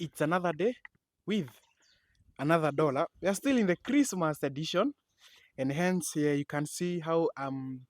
It's another day with another dollar. We are still in the Christmas edition, and hence here you can see how I'm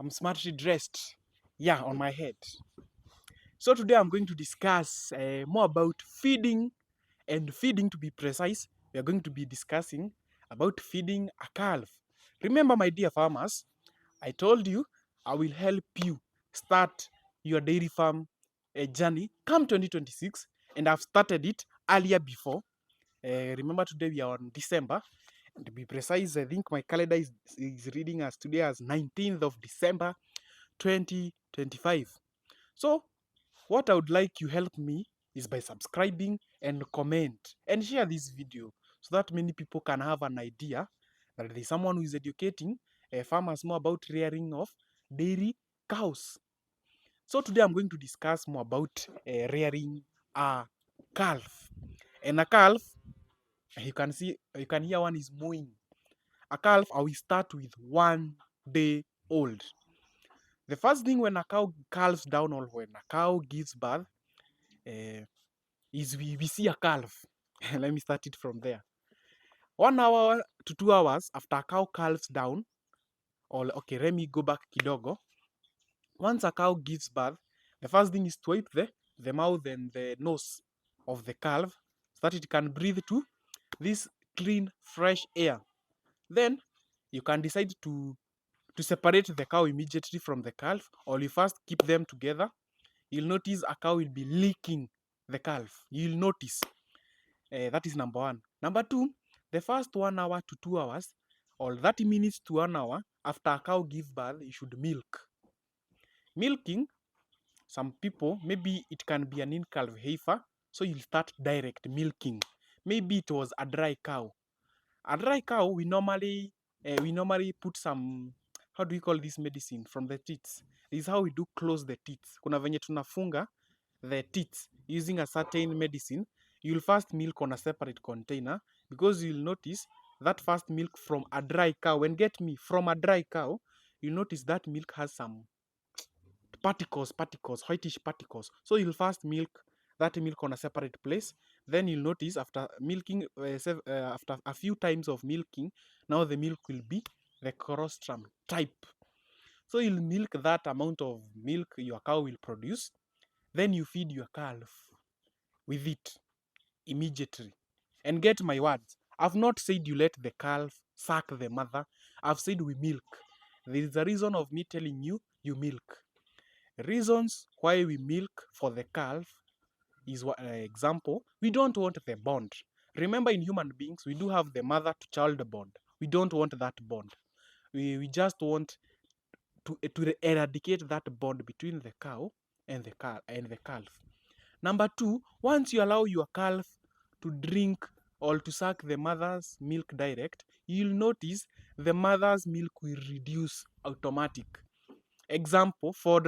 smartly dressed. Yeah, on my head. So today I'm going to discuss more about feeding and feeding to be precise. We are going to be discussing about feeding a calf. Remember, my dear farmers, I told you I will help you start your dairy farm journey come 2026, and I've started it earlier before. Remember, today we are on December, and to be precise, I think my calendar is reading us today as 19th of December 2025. So, what I would like you help me is by subscribing and comment and share this video so that many people can have an idea that there is someone who is educating farmers more about rearing of dairy cows. So today I'm going to discuss more about rearing a calf. And a calf, you can hear one is mooing. A calf, I will start with 1 day old. The first thing when a cow calves down or when a cow gives birth uh, is we see a calf. Let me start it from there. 1 hour to 2 hours after a cow calves down, or okay, let me go back kidogo. Once a cow gives birth, the first thing is to wipe the mouth and the nose of the calf so that it can breathe to this clean, fresh air. Then you can decide to separate the cow immediately from the calf, or you first keep them together. You'll notice a cow will be licking the calf. You'll notice. That is number one. Number two, the first 1 hour to 2 hours, or 30 minutes to 1 hour after a cow gives birth, you should milk. Milking, some people, maybe it can be an in-calf heifer, so you'll start direct milking. Maybe it was a dry cow. A dry cow, we normally put some, how do we call this medicine, from the teats. This is how we do close the teats. Kuna venye tunafunga the teats using a certain medicine. You'll first milk on a separate container because you'll notice that first milk from a dry cow, and get me, from a dry cow, you'll notice that milk has some particles, whitish particles. So you'll first milk that milk on a separate place. Then you'll notice after milking, after a few times of milking, now the milk will be the colostrum type. So you'll milk that amount of milk your cow will produce. Then you feed your calf with it immediately. And get my words, I've not said you let the calf suck the mother. I've said we milk. There is a reason of me telling you you milk. Reasons why we milk for the calf is example, we don't want the bond. Remember, in human beings, we do have the mother to child bond. We don't want that bond. We just want to eradicate that bond between the cow and the calf. Number two, once you allow your calf to drink or to suck the mother's milk direct, you'll notice the mother's milk will reduce automatic. Example, for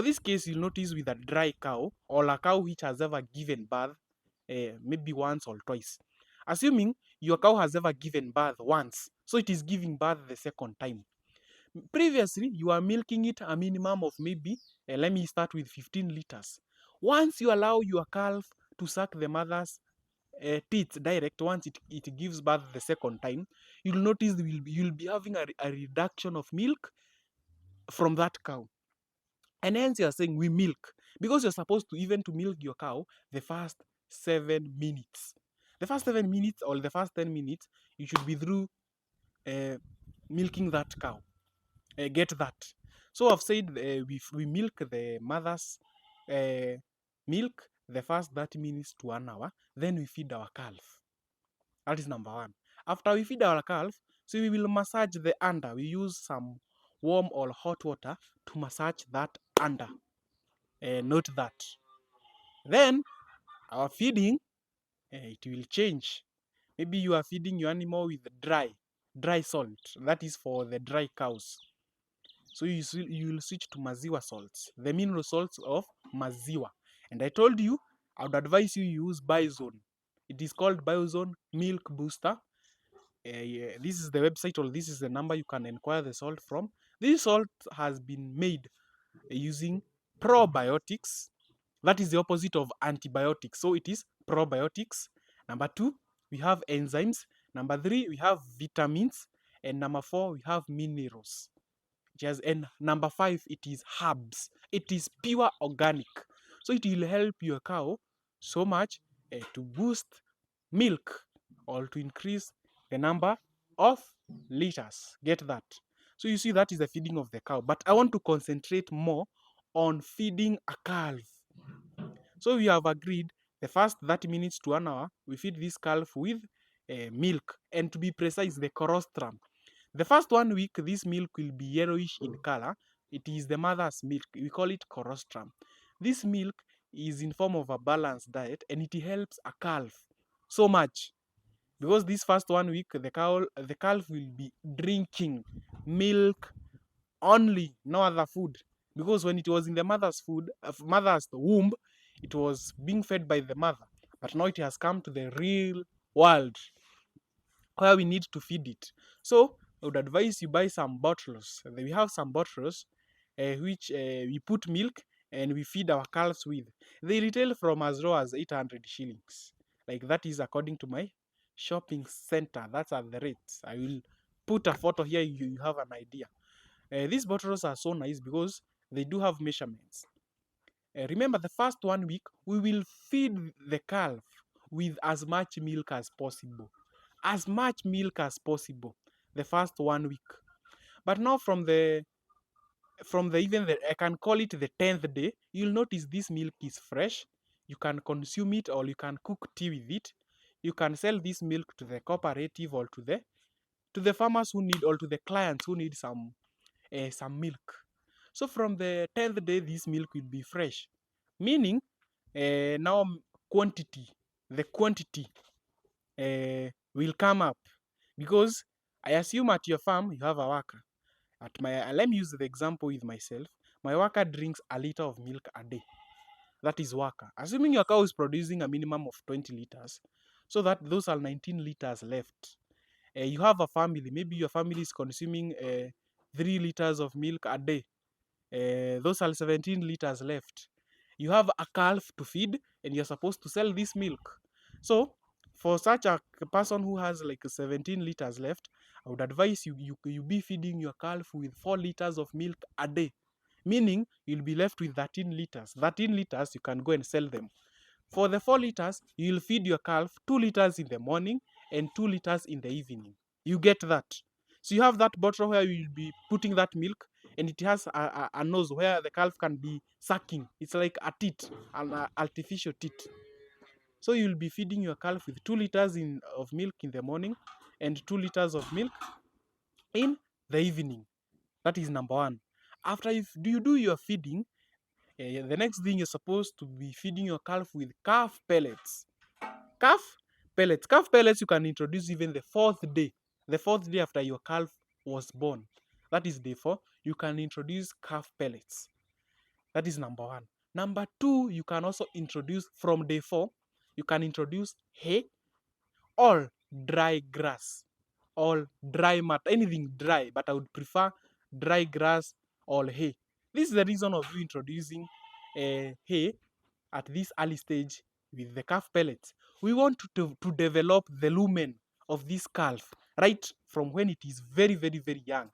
this case, you'll notice with a dry cow or a cow which has ever given birth, maybe once or twice. Assuming your cow has ever given birth once, so it is giving birth the second time. Previously, you are milking it a minimum of maybe, let me start with 15 liters. Once you allow your calf to suck the mother's teats direct, once it gives birth the second time, you'll notice you'll be having a reduction of milk from that cow. And hence you're saying we milk because you're supposed to even to milk your cow the first 7 minutes. The first 7 minutes or the first 10 minutes, you should be through milking that cow. Get that. So I've said we milk the mother's milk the first 30 minutes to 1 hour, then we feed our calf. That is number one. After we feed our calf, so we will massage the under. We use some warm or hot water to massage that under. Note that. Then our feeding, it will change. Maybe you are feeding your animal with dry salt. That is for the dry cows. So you will switch to maziwa salts, the mineral salts of maziwa. And I told you, I would advise you use Bison. It is called Bison Milk Booster. Yeah, this is the website, or this is the number you can inquire the salt from. This salt has been made using probiotics. That is the opposite of antibiotics. So it is probiotics. Number 2, we have enzymes. Number 3, we have vitamins. And number 4, we have minerals. And number 5, it is herbs. It is pure organic. So it will help your cow so much to boost milk or to increase the number of liters. Get that? So you see, that is the feeding of the cow. But I want to concentrate more on feeding a calf. So we have agreed the first 30 minutes to 1 hour, we feed this calf with milk. And to be precise, the colostrum. The first 1 week, this milk will be yellowish in color. It is the mother's milk. We call it colostrum. This milk is in form of a balanced diet, and it helps a calf so much because this first 1 week, the calf will be drinking milk only, no other food. Because when it was in the mother's womb, it was being fed by the mother. But now it has come to the real world where we need to feed it. So I would advise you buy some bottles. We have some bottles which we put milk and we feed our calves with. They retail from as low as 800 shillings. Like that is according to my shopping center. That's at the rates. I will put a photo here. You have an idea. These bottles are so nice because they do have measurements. Remember, the first 1 week, we will feed the calf with as much milk as possible. As much milk as possible the first 1 week. But now from the even the, I can call it the 10th day, you'll notice this milk is fresh. You can consume it or you can cook tea with it. You can sell this milk to the cooperative or to the farmers who need, or to the clients who need some milk. So from the 10th day, this milk will be fresh. Meaning, now the quantity will come up. Because I assume at your farm, you have a worker. Let me use the example with myself. My worker drinks a liter of milk a day. That is worker. Assuming your cow is producing a minimum of 20 liters, so that those are 19 liters left. You have a family. Maybe your family is consuming 3 liters of milk a day. Those are 17 liters left. You have a calf to feed and you're supposed to sell this milk. So for such a person who has like 17 liters left, I would advise you be feeding your calf with 4 liters of milk a day. Meaning you'll be left with 13 liters. 13 liters, you can go and sell them. For the 4 liters, you'll feed your calf 2 liters in the morning and 2 liters in the evening. You get that? So you have that bottle where you'll be putting that milk, and it has a nose where the calf can be sucking. It's like a teat, an artificial teat. So you'll be feeding your calf with 2 liters of milk in the morning and 2 liters of milk in the evening. That is number one. After you do your feeding, the next thing you're supposed to be feeding your calf with calf pellets. Calf pellets. Calf pellets you can introduce even the 4th day. The 4th day after your calf was born. That is day 4. You can introduce calf pellets. That is number 1. Number 2, you can also introduce from day 4, you can introduce hay or dry grass or dry matter, anything dry, but I would prefer dry grass or hay. This is the reason of you introducing hay at this early stage with the calf pellets. We want to develop the lumen of this calf right from when it is very, very, very young.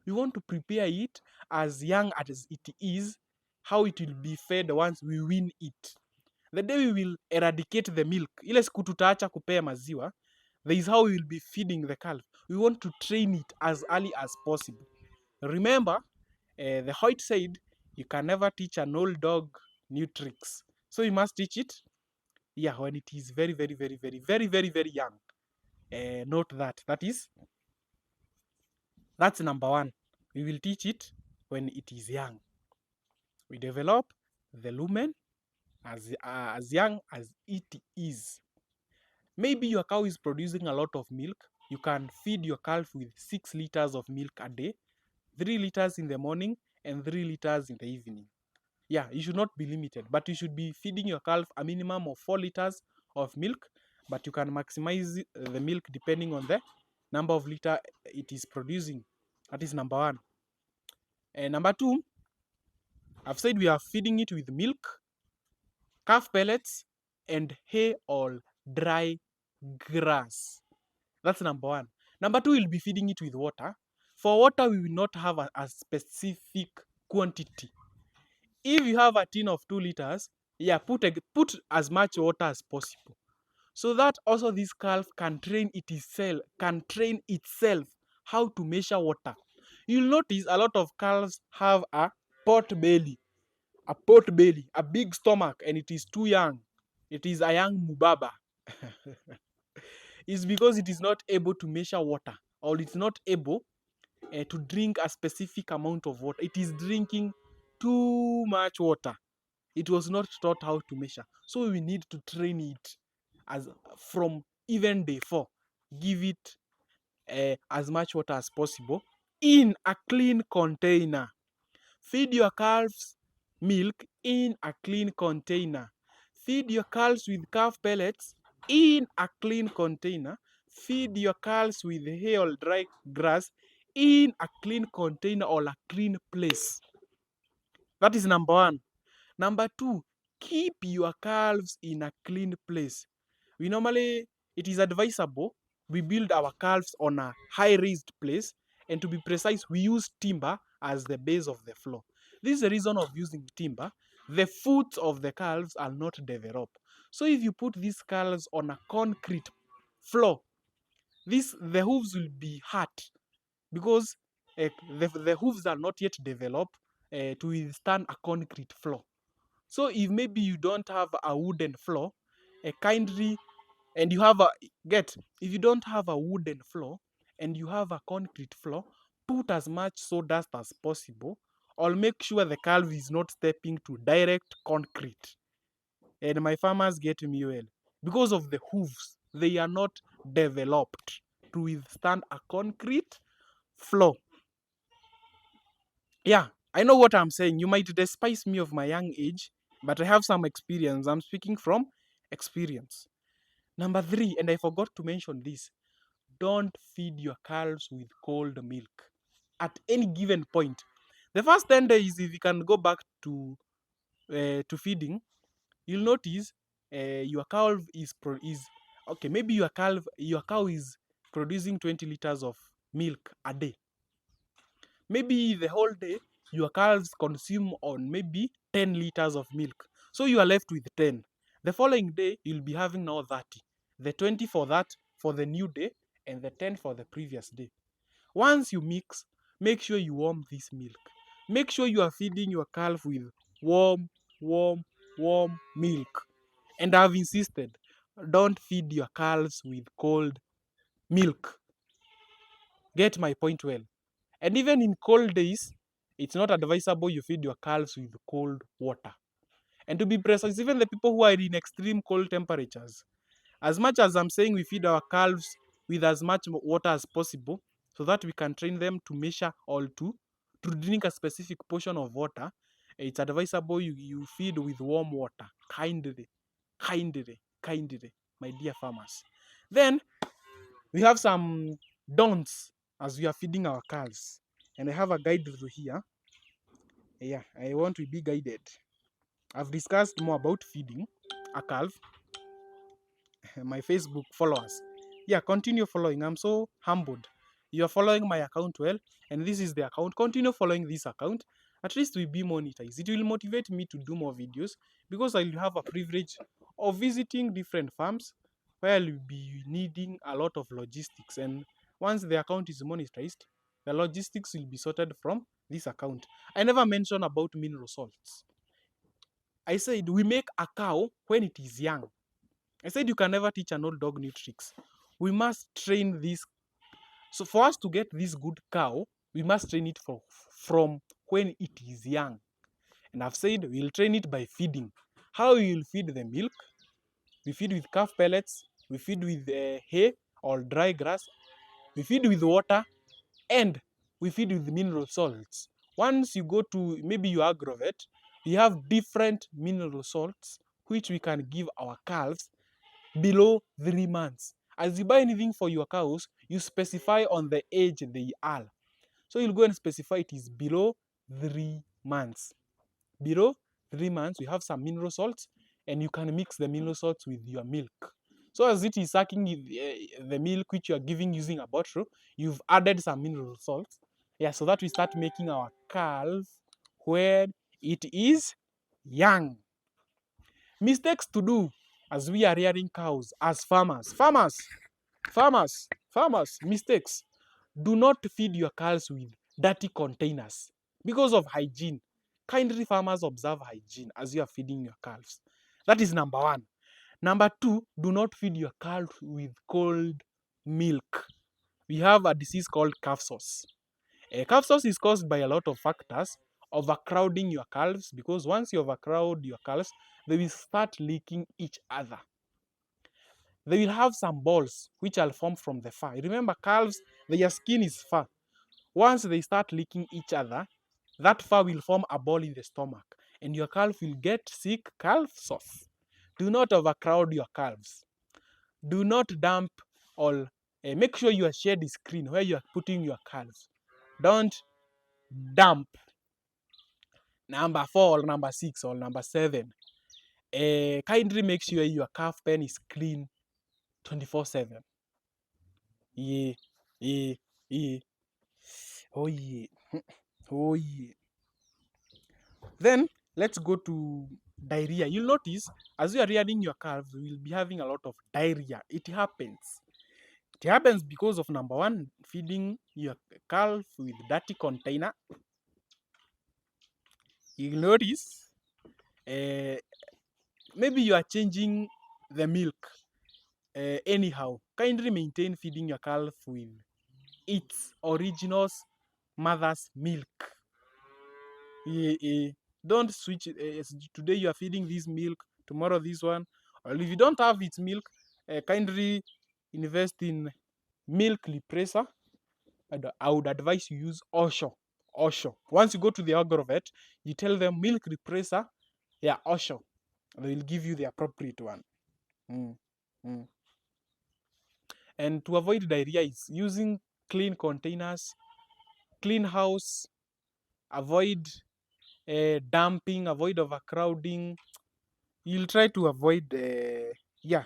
We want to prepare it as young as it is, how it will be fed once we wean it. The day we will eradicate the milk, ile siku tutaacha kupea maziwa, there is how we will be feeding the calf. We want to train it as early as possible. Remember, the Hoyt said, you can never teach an old dog new tricks. So you must teach it, when it is very, very, very, very, very, very, very young. Note that. That's number 1. We will teach it when it is young. We develop the lumen as young as it is. Maybe your cow is producing a lot of milk. You can feed your calf with 6 liters of milk a day, 3 liters in the morning and 3 liters in the evening. Yeah, you should not be limited, but you should be feeding your calf a minimum of 4 liters of milk, but you can maximize the milk depending on the number of liter it is producing. That is number 1. And number 2, I've said we are feeding it with milk, calf pellets, and hay or dry grass. That's number one. Number two, we'll be feeding it with water. For water, we will not have a specific quantity. If you have a tin of 2 liters, yeah, put as much water as possible. So that also this calf can train itself how to measure water. You'll notice a lot of calves have a pot belly, a big stomach, and it is too young. It is a young mubaba. It's because it is not able to measure water, or it's not able to drink a specific amount of water. It is drinking too much water. It was not taught how to measure. So we need to train it as from even day 4. Give it as much water as possible in a clean container. Feed your calves milk in a clean container. Feed your calves with calf pellets in a clean container. Feed your calves with hay or dry grass in a clean container or a clean place. That is number one. Number two, keep your calves in a clean place. It is advisable we build our calves on a high raised place, and to be precise, we use timber as the base of the floor. This is the reason of using timber. The foot of the calves are not developed. So if you put these calves on a concrete floor, the hooves will be hurt because the hooves are not yet developed to withstand a concrete floor. So if maybe you don't have a wooden floor, kindly, and you have if you don't have a wooden floor and you have a concrete floor, put as much sawdust as possible, or make sure the calf is not stepping to direct concrete. And my farmers get me well. Because of the hooves, they are not developed to withstand a concrete floor. Yeah, I know what I'm saying. You might despise me of my young age, but I have some experience. I'm speaking from experience. Number three, and I forgot to mention this, don't feed your calves with cold milk at any given point. The first 10 days, if you can go back to feeding, you'll notice your calf is okay. Maybe your cow is producing 20 liters of milk a day. Maybe the whole day your calves consume on maybe 10 liters of milk. So you are left with 10. The following day, you'll be having now 30. The 20 for that for the new day, and the 10 for the previous day. Once you mix, make sure you warm this milk. Make sure you are feeding your calf with warm, warm, warm milk. And I've insisted, don't feed your calves with cold milk. Get my point well. And even in cold days, it's not advisable you feed your calves with cold water. And to be precise, even the people who are in extreme cold temperatures, as much as I'm saying we feed our calves with as much water as possible so that we can train them to measure or to drink a specific portion of water, it's advisable you feed with warm water. Kindly, kindly, kindly, my dear farmers. Then we have some don'ts as we are feeding our calves. And I have a guide over here. Yeah, I want to be guided. I've discussed more about feeding a calf. My Facebook followers. Yeah, continue following. I'm so humbled. You're following my account well, and this is the account. Continue following this account. At least we'll be monetized. It will motivate me to do more videos because I'll have a privilege of visiting different farms where I'll be needing a lot of logistics. And once the account is monetized, the logistics will be sorted from this account. I never mentioned about mineral salts. I said we make a cow when it is young. I said you can never teach an old dog new tricks. We must train this. So for us to get this good cow, we must train it from when it is young. And I've said we'll train it by feeding. How we will feed the milk? We feed with calf pellets. We feed with hay or dry grass. We feed with water, and we feed with mineral salts. Once you go to maybe your agrovet, we have different mineral salts which we can give our calves below 3 months. As you buy anything for your cows, you specify on the age they are. So you'll go and specify it is below 3 months. Below 3 months, we have some mineral salts, and you can mix the mineral salts with your milk. So as it is sucking the milk which you are giving using a bottle, you've added some mineral salts. Yeah, so that we start making our calf when it is young. Mistakes to do as we are rearing cows as farmers. Mistakes. Do not feed your cows with dirty containers because of hygiene. Kindly farmers observe hygiene as you are feeding your calves. That is number one. Number two, do not feed your calves with cold milk. We have a disease called calf sores. Calf sores is caused by a lot of factors, overcrowding your calves, because once you overcrowd your calves, they will start licking each other. They will have some balls which will form from the fur. Remember, calves, their skin is fur. Once they start licking each other, that fur will form a ball in the stomach, and your calf will get sick, calf sores. Do not overcrowd your calves. Do not dump all. Make sure your shed is clean where you are putting your calves. Don't dump. Number 4 or number 6 or number 7. Kindly make sure your calf pen is clean 24/7. Yeah, yeah, yeah. Oh yeah. Oh yeah. Then let's go to diarrhea. You'll notice as you are rearing your calves, you will be having a lot of diarrhea. It happens. It happens because of number 1, feeding your calf with dirty container. You'll notice maybe you are changing the milk anyhow. Kindly maintain feeding your calf with its original mother's milk. Don't switch it. Today you are feeding this milk, tomorrow this one. Or if you don't have its milk, kindly invest in milk replacer. And I would advise you use Osho. Osho. Once you go to the agrovet, you tell them milk replacer, yeah, Osho. They will give you the appropriate one. Mm. Mm. And to avoid diarrhea is using clean containers, clean house, avoid dumping, avoid overcrowding. You'll try to avoid, yeah.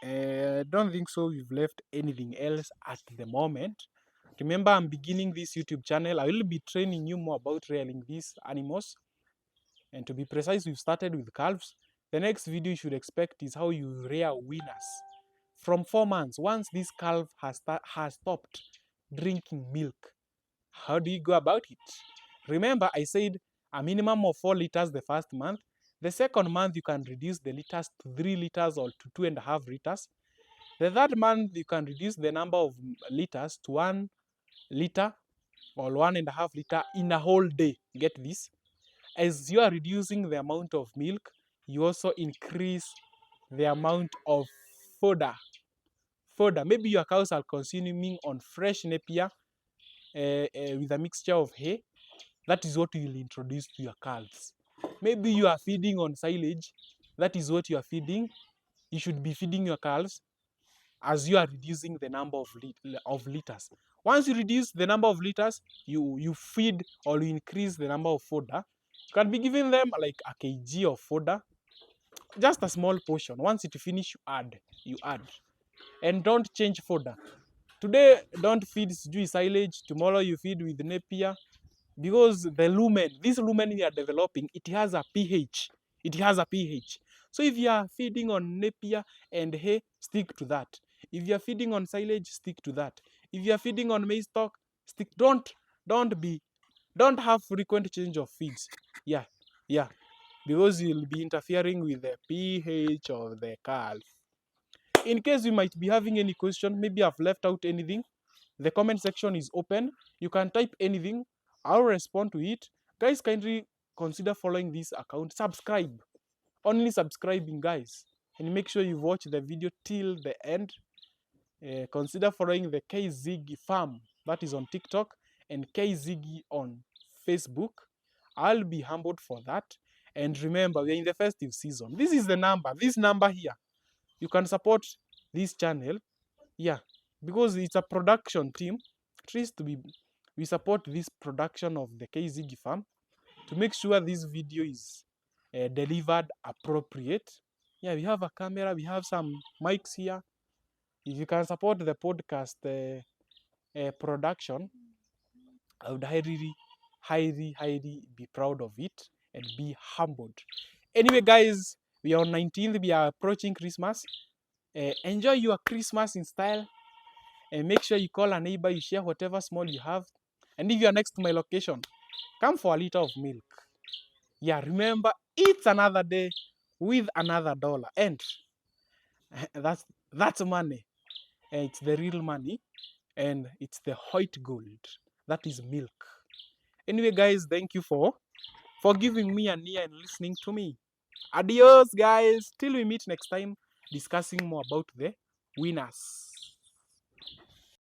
Don't think so. We've left anything else at the moment. Remember, I'm beginning this YouTube channel. I will be training you more about rearing these animals. And to be precise, we've started with calves. The next video you should expect is how you rear winners. From 4 months, once this calf has stopped drinking milk, how do you go about it? Remember, I said a minimum of 4 liters the first month. The second month, you can reduce the liters to 3 liters or to 2.5 liters. The third month, you can reduce the number of liters to 1 liter or 1.5 liter in a whole day. Get this? As you are reducing the amount of milk, you also increase the amount of fodder. Maybe your cows are consuming on fresh napier with a mixture of hay. That is what you will introduce to your calves. Maybe you are feeding on silage. That is what you are feeding. You should be feeding your calves as you are reducing the number of liters. Once you reduce the number of liters, you feed or you increase the number of fodder. You can be giving them like a kg of fodder, just a small portion. Once it finish, you add. And don't change fodder. Today, don't feed silage. Tomorrow, you feed with napier. Because this lumen you are developing, it has a pH. It has a pH. So if you are feeding on napier and hay, stick to that. If you are feeding on silage, stick to that. If you are feeding on maize stalk, stick. Don't have frequent change of feeds. Yeah, because you'll be interfering with the pH of the calf. In case you might be having any question, maybe I've left out anything, the comment section is open. You can type anything. I'll respond to it. Guys, kindly consider following this account. Subscribe. Only subscribing, guys. And make sure you watch the video till the end. Consider following the K Ziggy Farm. That is on TikTok. And K Ziggy on Facebook. I'll be humbled for that. And remember, we're in the festive season. This is the number. This number here. You can support this channel. Yeah, because it's a production team. We support this production of the KZG farm to make sure this video is delivered appropriate. Yeah, we have a camera, we have some mics here. If you can support the podcast production, I would highly be proud of it and be humbled. Anyway, guys, we are on 19th. We are approaching Christmas. Enjoy your Christmas in style. And make sure you call a neighbor, you share whatever small you have. And if you are next to my location, come for a liter of milk. Yeah, remember, it's another day with another dollar. And that's money. And it's the real money. And it's the white gold. That is milk. Anyway, guys, thank you for giving me an ear and listening to me. Adios, guys. Till we meet next time, discussing more about the winners.